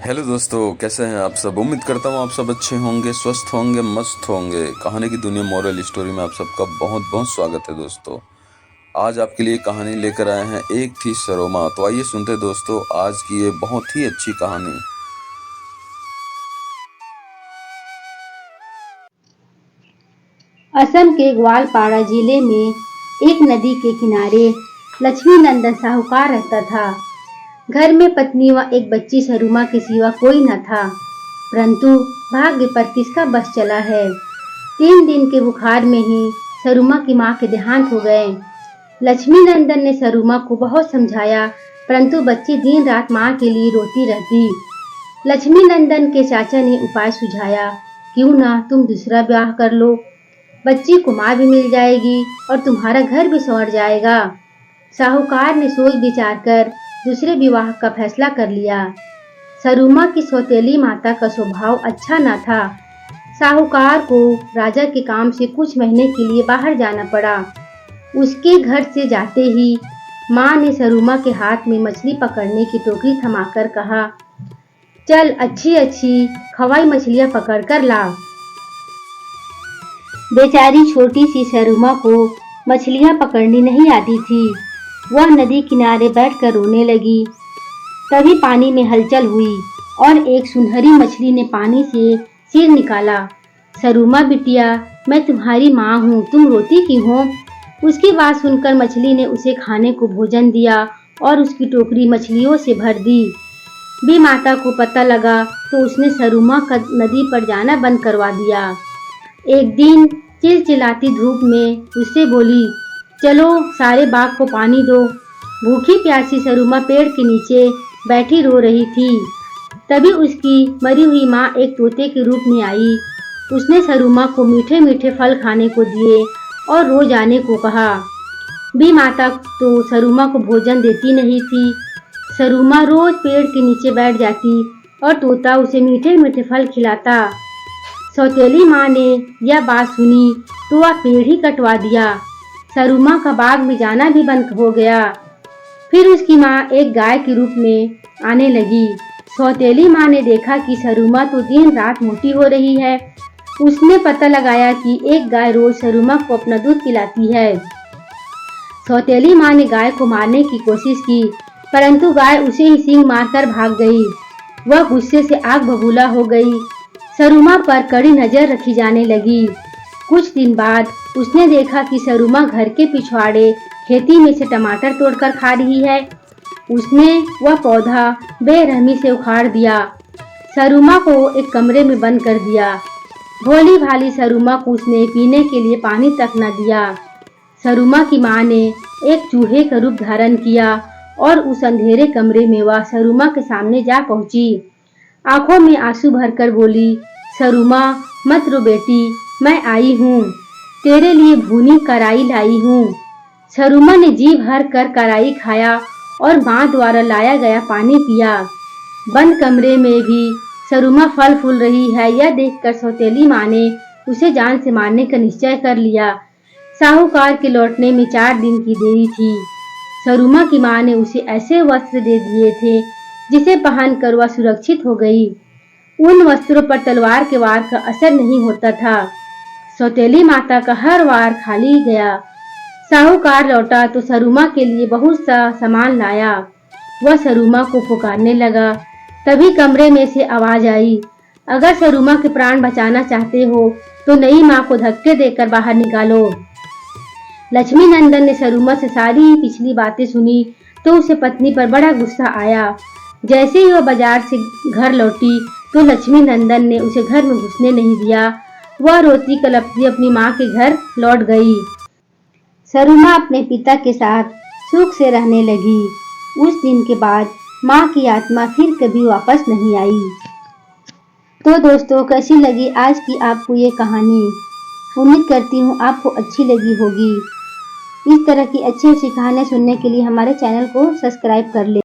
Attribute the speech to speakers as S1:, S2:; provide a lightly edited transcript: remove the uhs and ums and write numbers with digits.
S1: Hello दोस्तों, कैसे हैं आप सब। उम्मीद करता हूँ आप सब अच्छे होंगे, स्वस्थ होंगे, मस्त होंगे। कहानी की दुनिया मॉरल स्टोरी में आप सबका बहुत बहुत स्वागत है दोस्तों। आज आपके लिए कहानी लेकर आए हैं, एक थी सरोमा। तो आइए सुनते हैं दोस्तों आज की ये बहुत ही अच्छी कहानी।
S2: असम के ग्वालपाड़ा जिले में एक नदी के किनारे लक्ष्मी नंदन साहूकार रहता था। घर में पत्नी व एक बच्ची सरुमा के सिवा कोई न था। परंतु भाग्य पर किसका बस चला है। 3 दिन के बुखार में ही सरुमा की मां के देहांत हो गए। लक्ष्मी नंदन ने सरुमा को बहुत समझाया, परंतु बच्ची दिन रात मां के लिए रोती रहती। लक्ष्मी नंदन के चाचा ने उपाय सुझाया, क्यों ना तुम दूसरा ब्याह कर लो, बच्ची को माँ भी मिल जाएगी और तुम्हारा घर भी संवर जाएगा। साहूकार ने सोच विचार कर दूसरे विवाह का फैसला कर लिया। सरुमा की सौतेली माता का स्वभाव अच्छा न था। साहूकार को राजा के काम से कुछ महीने के लिए बाहर जाना पड़ा। उसके घर से जाते ही माँ ने सरुमा के हाथ में मछली पकड़ने की टोकरी थमाकर कहा, चल अच्छी अच्छी खवाई मछलियाँ पकड़ कर ला। बेचारी छोटी सी सरुमा को मछलियां पकड़नी नहीं आती थी। वह नदी किनारे बैठकर रोने लगी। तभी पानी में हलचल हुई और एक सुनहरी मछली ने पानी से सिर निकाला। सरुमा बिटिया, मैं तुम्हारी माँ हूँ, तुम रोती क्यों हो? उसकी बात सुनकर मछली ने उसे खाने को भोजन दिया और उसकी टोकरी मछलियों से भर दी। भी माता को पता लगा तो उसने सरुमा का नदी पर जाना बंद करवा दिया। एक दिन चिलचिलाती धूप में उससे बोली, चलो सारे बाग को पानी दो। भूखी प्यासी सरुमा पेड़ के नीचे बैठी रो रही थी। तभी उसकी मरी हुई माँ एक तोते के रूप में आई। उसने सरुमा को मीठे मीठे फल खाने को दिए और रोज आने को कहा। भी माता तो सरुमा को भोजन देती नहीं थी। सरुमा रोज पेड़ के नीचे बैठ जाती और तोता उसे मीठे मीठे फल खिलाता। सौतेली माँ ने यह बात सुनी तो वह पेड़ ही कटवा दिया। सरुमा का बाग में जाना भी बंद हो गया। फिर उसकी माँ एक गाय के रूप में आने लगी। सौतेली माँ ने देखा कि सरुमा तो दिन रात मोटी हो रही है। उसने पता लगाया कि एक गाय रोज सरुमा को अपना दूध पिलाती है। सौतेली माँ ने गाय को मारने की कोशिश की, परंतु गाय उसे ही सींग मारकर भाग गई। वह गुस्से से आग बबूला हो गई। सरुमा पर कड़ी नजर रखी जाने लगी। कुछ दिन बाद उसने देखा कि सरुमा घर के पिछवाड़े खेती में से टमाटर तोड़कर खा रही है। उसने वह पौधा बेरहमी से उखाड़ दिया। सरुमा को एक कमरे में बंद कर दिया। भोली भाली सरुमा को उसने पीने के लिए पानी तक न दिया। सरुमा की माँ ने एक चूहे का रूप धारण किया और उस अंधेरे कमरे में वह सरुमा के सामने जा पहुंची। आंखों में आंसू भरकर बोली, सरुमा मत रो बेटी, मैं आई हूँ, तेरे लिए भुनी कराई लाई हूँ। सरुमा ने जी भर कर कराई खाया और माँ द्वारा लाया गया पानी पिया। बंद कमरे में भी सरुमा फल फूल रही है, यह देखकर सौतेली माँ ने उसे जान से मारने का निश्चय कर लिया। साहूकार के लौटने में 4 दिन की देरी थी। सरुमा की माँ ने उसे ऐसे वस्त्र दे दिए थे जिसे पहनकर वह सुरक्षित हो गई। उन वस्त्रों पर तलवार के वार का असर नहीं होता था। सौतेली माता का हर वार खाली गया। साहूकार लौटा तो सरुमा के लिए बहुत सा सामान लाया। वह सरुमा को पुकारने लगा। तभी कमरे में से आवाज आई, अगर सरुमा के प्राण बचाना चाहते हो तो नई माँ को धक्के देकर बाहर निकालो। लक्ष्मी नंदन ने सरुमा से सारी पिछली बातें सुनी तो उसे पत्नी पर बड़ा गुस्सा आया। जैसे ही वह बाजार से घर लौटी तो लक्ष्मी नंदन ने उसे घर में घुसने नहीं दिया। वह रोती कलपती अपनी माँ के घर लौट गई। सरुमा अपने पिता के साथ सुख से रहने लगी। उस दिन के बाद माँ की आत्मा फिर कभी वापस नहीं आई। तो दोस्तों, कैसी लगी आज की आपको ये कहानी? उम्मीद करती हूँ आपको अच्छी लगी होगी। इस तरह की अच्छी अच्छी कहानियाँ सुनने के लिए हमारे चैनल को सब्सक्राइब कर लें।